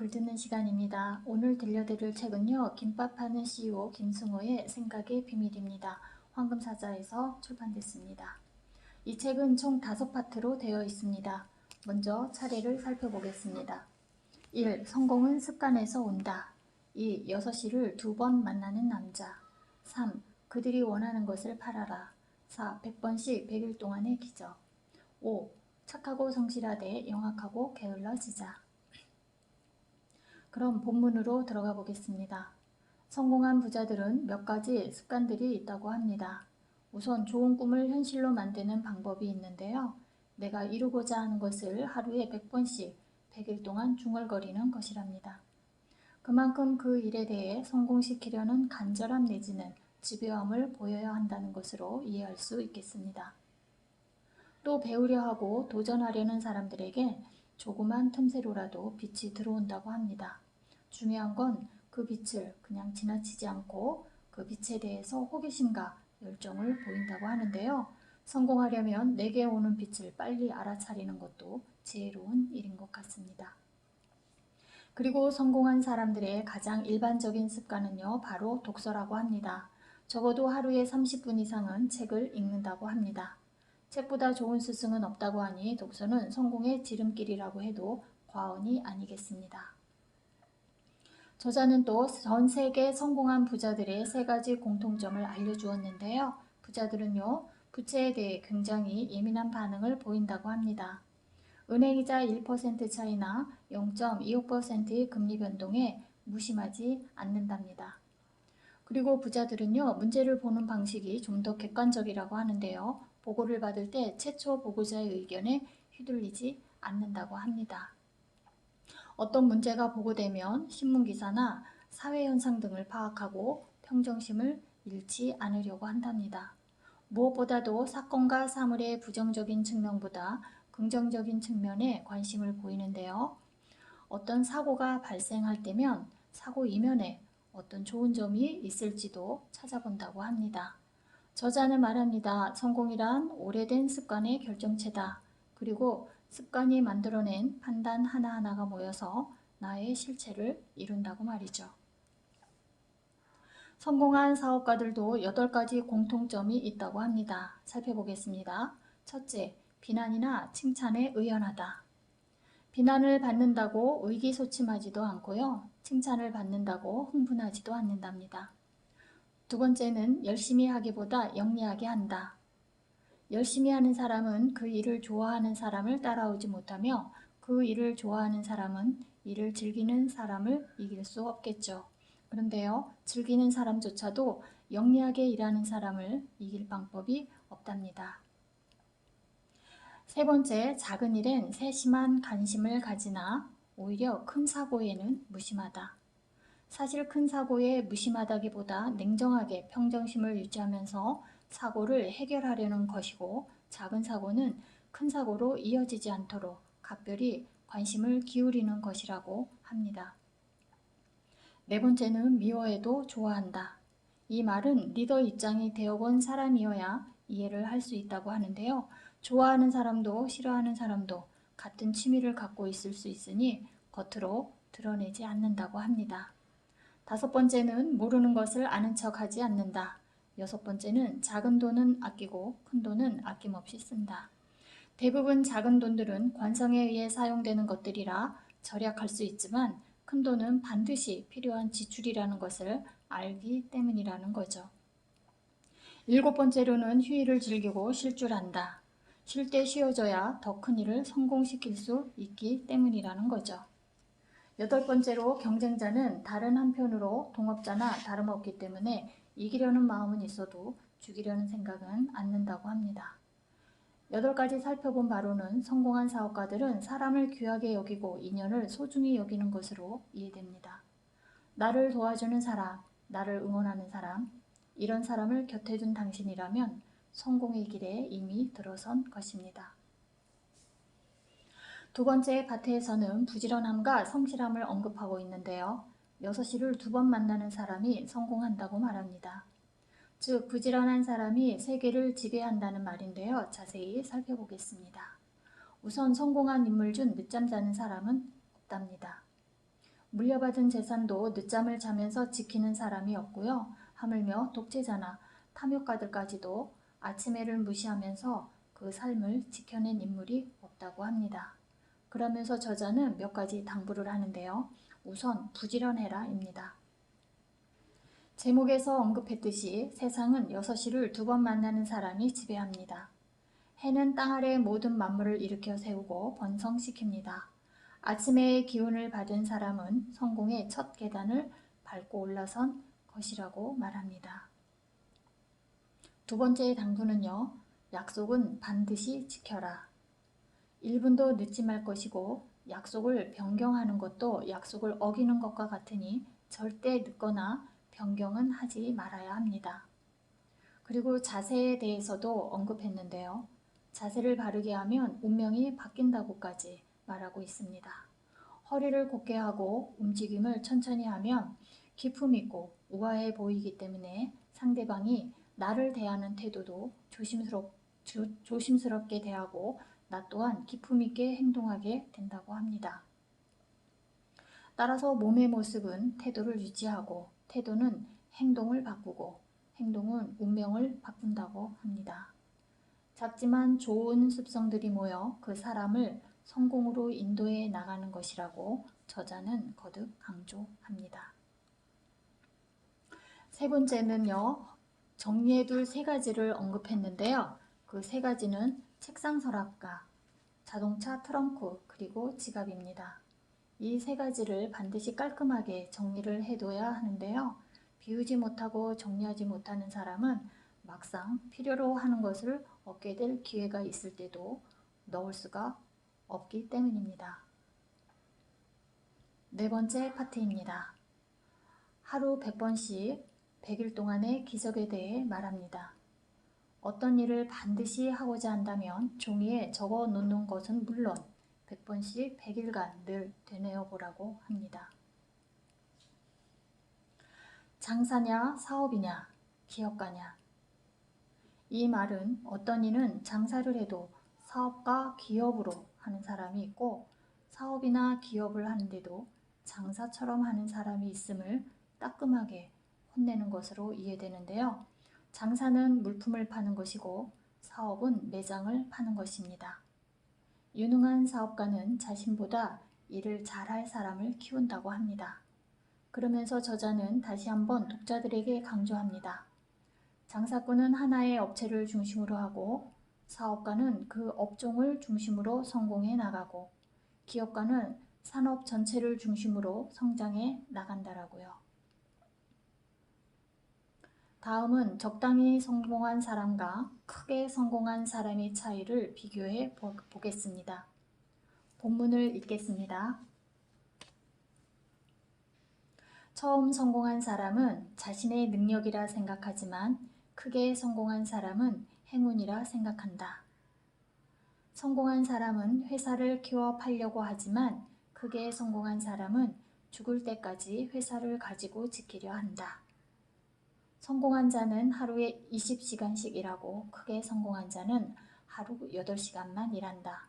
글 듣는 시간입니다. 오늘 들려드릴 책은요. 김밥하는 CEO 김승호의 생각의 비밀입니다. 황금사자에서 출판됐습니다. 이 책은 총 5파트로 되어 있습니다. 먼저 차례를 살펴보겠습니다. 1. 성공은 습관에서 온다. 2. 6시를 2번 만나는 남자. 3. 그들이 원하는 것을 팔아라. 4. 100번씩 100일 동안의 기적. 5. 착하고 성실하되 영악하고 게을러지자. 그럼 본문으로 들어가 보겠습니다. 성공한 부자들은 몇 가지 습관들이 있다고 합니다. 우선 좋은 꿈을 현실로 만드는 방법이 있는데요. 내가 이루고자 하는 것을 하루에 100번씩 100일 동안 중얼거리는 것이랍니다. 그만큼 그 일에 대해 성공시키려는 간절함 내지는 집요함을 보여야 한다는 것으로 이해할 수 있겠습니다. 또 배우려 하고 도전하려는 사람들에게 조그만 틈새로라도 빛이 들어온다고 합니다. 중요한 건 그 빛을 그냥 지나치지 않고 그 빛에 대해서 호기심과 열정을 보인다고 하는데요. 성공하려면 내게 오는 빛을 빨리 알아차리는 것도 지혜로운 일인 것 같습니다. 그리고 성공한 사람들의 가장 일반적인 습관은요, 바로 독서라고 합니다. 적어도 하루에 30분 이상은 책을 읽는다고 합니다. 책보다 좋은 스승은 없다고 하니 독서는 성공의 지름길이라고 해도 과언이 아니겠습니다. 저자는 또 전 세계 성공한 부자들의 3가지 공통점을 알려주었는데요. 부자들은요, 부채에 대해 굉장히 예민한 반응을 보인다고 합니다. 은행이자 1% 차이나 0.25%의 금리 변동에 무심하지 않는답니다. 그리고 부자들은요, 문제를 보는 방식이 좀 더 객관적이라고 하는데요. 보고를 받을 때 최초 보고자의 의견에 휘둘리지 않는다고 합니다. 어떤 문제가 보고되면 신문기사나 사회현상 등을 파악하고 평정심을 잃지 않으려고 한답니다. 무엇보다도 사건과 사물의 부정적인 측면보다 긍정적인 측면에 관심을 보이는데요. 어떤 사고가 발생할 때면 사고 이면에 어떤 좋은 점이 있을지도 찾아본다고 합니다. 저자는 말합니다. 성공이란 오래된 습관의 결정체다. 그리고 습관이 만들어낸 판단 하나하나가 모여서 나의 실체를 이룬다고 말이죠. 성공한 사업가들도 8가지 공통점이 있다고 합니다. 살펴보겠습니다. 첫째, 비난이나 칭찬에 의연하다. 비난을 받는다고 의기소침하지도 않고요. 칭찬을 받는다고 흥분하지도 않는답니다. 두 번째는 열심히 하기보다 영리하게 한다. 열심히 하는 사람은 그 일을 좋아하는 사람을 따라오지 못하며 그 일을 좋아하는 사람은 일을 즐기는 사람을 이길 수 없겠죠. 그런데요, 즐기는 사람조차도 영리하게 일하는 사람을 이길 방법이 없답니다. 세 번째, 작은 일엔 세심한 관심을 가지나 오히려 큰 사고에는 무심하다. 사실 큰 사고에 무심하다기보다 냉정하게 평정심을 유지하면서 사고를 해결하려는 것이고, 작은 사고는 큰 사고로 이어지지 않도록 각별히 관심을 기울이는 것이라고 합니다. 네 번째는 미워해도 좋아한다. 이 말은 리더 입장이 되어본 사람이어야 이해를 할 수 있다고 하는데요. 좋아하는 사람도 싫어하는 사람도 같은 취미를 갖고 있을 수 있으니 겉으로 드러내지 않는다고 합니다. 5번째는 모르는 것을 아는 척하지 않는다. 6번째는 작은 돈은 아끼고 큰 돈은 아낌없이 쓴다. 대부분 작은 돈들은 관성에 의해 사용되는 것들이라 절약할 수 있지만 큰 돈은 반드시 필요한 지출이라는 것을 알기 때문이라는 거죠. 7번째로는 휴일을 즐기고 쉴 줄 안다. 쉴 때 쉬어져야 더 큰 일을 성공시킬 수 있기 때문이라는 거죠. 8번째로 경쟁자는 다른 한편으로 동업자나 다름없기 때문에 이기려는 마음은 있어도 죽이려는 생각은 않는다고 합니다. 8가지 살펴본 바로는 성공한 사업가들은 사람을 귀하게 여기고 인연을 소중히 여기는 것으로 이해됩니다. 나를 도와주는 사람, 나를 응원하는 사람, 이런 사람을 곁에 둔 당신이라면 성공의 길에 이미 들어선 것입니다. 두 번째 파트에서는 부지런함과 성실함을 언급하고 있는데요. 6시를 2번 만나는 사람이 성공한다고 말합니다. 즉 부지런한 사람이 세계를 지배한다는 말인데요. 자세히 살펴보겠습니다. 우선 성공한 인물 중 늦잠 자는 사람은 없답니다. 물려받은 재산도 늦잠을 자면서 지키는 사람이 없고요. 하물며 독재자나 탐욕가들까지도 아침해를 무시하면서 그 삶을 지켜낸 인물이 없다고 합니다. 그러면서 저자는 몇 가지 당부를 하는데요. 우선 부지런해라입니다. 제목에서 언급했듯이 세상은 6시를 2번 만나는 사람이 지배합니다. 해는 땅 아래의 모든 만물을 일으켜 세우고 번성시킵니다. 아침의 기운을 받은 사람은 성공의 첫 계단을 밟고 올라선 것이라고 말합니다. 두 번째 당부는요. 약속은 반드시 지켜라. 1분도 늦지 말 것이고 약속을 변경하는 것도 약속을 어기는 것과 같으니 절대 늦거나 변경은 하지 말아야 합니다. 그리고 자세에 대해서도 언급했는데요. 자세를 바르게 하면 운명이 바뀐다고까지 말하고 있습니다. 허리를 곧게 하고 움직임을 천천히 하면 기품 있고 우아해 보이기 때문에 상대방이 나를 대하는 태도도 조심스럽게 대하고 나 또한 기품 있게 행동하게 된다고 합니다. 따라서 몸의 모습은 태도를 유지하고 태도는 행동을 바꾸고 행동은 운명을 바꾼다고 합니다. 작지만 좋은 습성들이 모여 그 사람을 성공으로 인도해 나가는 것이라고 저자는 거듭 강조합니다. 세 번째는요. 정리해둘 3가지를 언급했는데요. 그 3가지는 책상 서랍과 자동차 트렁크 그리고 지갑입니다. 이 3가지를 반드시 깔끔하게 정리를 해둬야 하는데요. 비우지 못하고 정리하지 못하는 사람은 막상 필요로 하는 것을 얻게 될 기회가 있을 때도 넣을 수가 없기 때문입니다. 4번째 파트입니다. 하루 100번씩 100일 동안의 기적에 대해 말합니다. 어떤 일을 반드시 하고자 한다면 종이에 적어 놓는 것은 물론 100번씩 100일간 늘 되뇌어 보라고 합니다. 장사냐 사업이냐 기업가냐. 이 말은 어떤 이는 장사를 해도 사업과 기업으로 하는 사람이 있고 사업이나 기업을 하는데도 장사처럼 하는 사람이 있음을 따끔하게 혼내는 것으로 이해되는데요. 장사는 물품을 파는 것이고 사업은 매장을 파는 것입니다. 유능한 사업가는 자신보다 일을 잘할 사람을 키운다고 합니다. 그러면서 저자는 다시 한번 독자들에게 강조합니다. 장사꾼은 하나의 업체를 중심으로 하고 사업가는 그 업종을 중심으로 성공해 나가고 기업가는 산업 전체를 중심으로 성장해 나간다라고요. 다음은 적당히 성공한 사람과 크게 성공한 사람의 차이를 비교해 보겠습니다. 본문을 읽겠습니다. 처음 성공한 사람은 자신의 능력이라 생각하지만 크게 성공한 사람은 행운이라 생각한다. 성공한 사람은 회사를 키워 팔려고 하지만 크게 성공한 사람은 죽을 때까지 회사를 가지고 지키려 한다. 성공한 자는 하루에 20시간씩 일하고 크게 성공한 자는 하루 8시간만 일한다.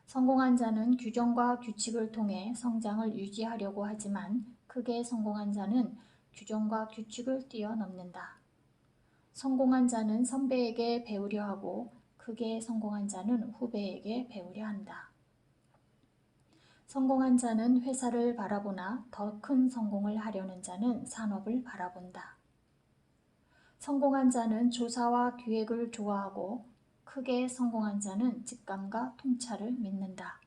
성공한 자는 규정과 규칙을 통해 성장을 유지하려고 하지만 크게 성공한 자는 규정과 규칙을 뛰어넘는다. 성공한 자는 선배에게 배우려 하고 크게 성공한 자는 후배에게 배우려 한다. 성공한 자는 회사를 바라보나 더 큰 성공을 하려는 자는 산업을 바라본다. 성공한 자는 조사와 기획을 좋아하고 크게 성공한 자는 직감과 통찰을 믿는다.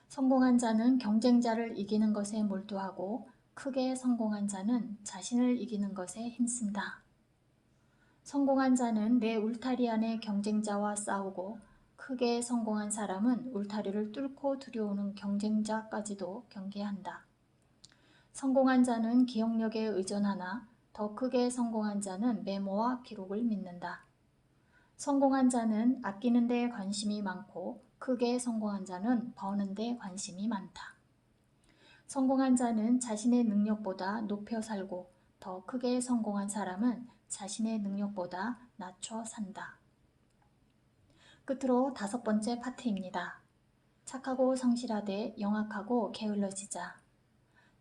성공한 자는 경쟁자를 이기는 것에 몰두하고 크게 성공한 자는 자신을 이기는 것에 힘쓴다. 성공한 자는 내 울타리 안에 경쟁자와 싸우고 크게 성공한 사람은 울타리를 뚫고 들여오는 경쟁자까지도 경계한다. 성공한 자는 기억력에 의존하나 더 크게 성공한 자는 메모와 기록을 믿는다. 성공한 자는 아끼는 데 관심이 많고 크게 성공한 자는 버는 데 관심이 많다. 성공한 자는 자신의 능력보다 높여 살고 더 크게 성공한 사람은 자신의 능력보다 낮춰 산다. 끝으로 5번째 파트입니다. 착하고 성실하되 영악하고 게을러지자.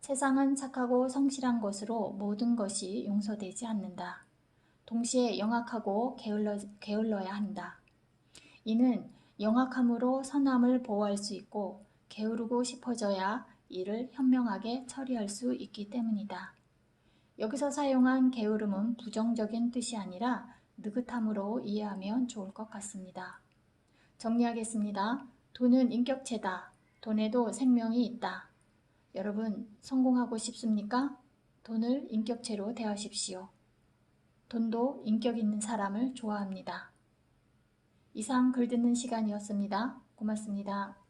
세상은 착하고 성실한 것으로 모든 것이 용서되지 않는다. 동시에 영악하고 게을러야 한다. 이는 영악함으로 선함을 보호할 수 있고 게으르고 싶어져야 이를 현명하게 처리할 수 있기 때문이다. 여기서 사용한 게으름은 부정적인 뜻이 아니라 느긋함으로 이해하면 좋을 것 같습니다. 정리하겠습니다. 돈은 인격체다. 돈에도 생명이 있다. 여러분, 성공하고 싶습니까? 돈을 인격체로 대하십시오. 돈도 인격 있는 사람을 좋아합니다. 이상 글 듣는 시간이었습니다. 고맙습니다.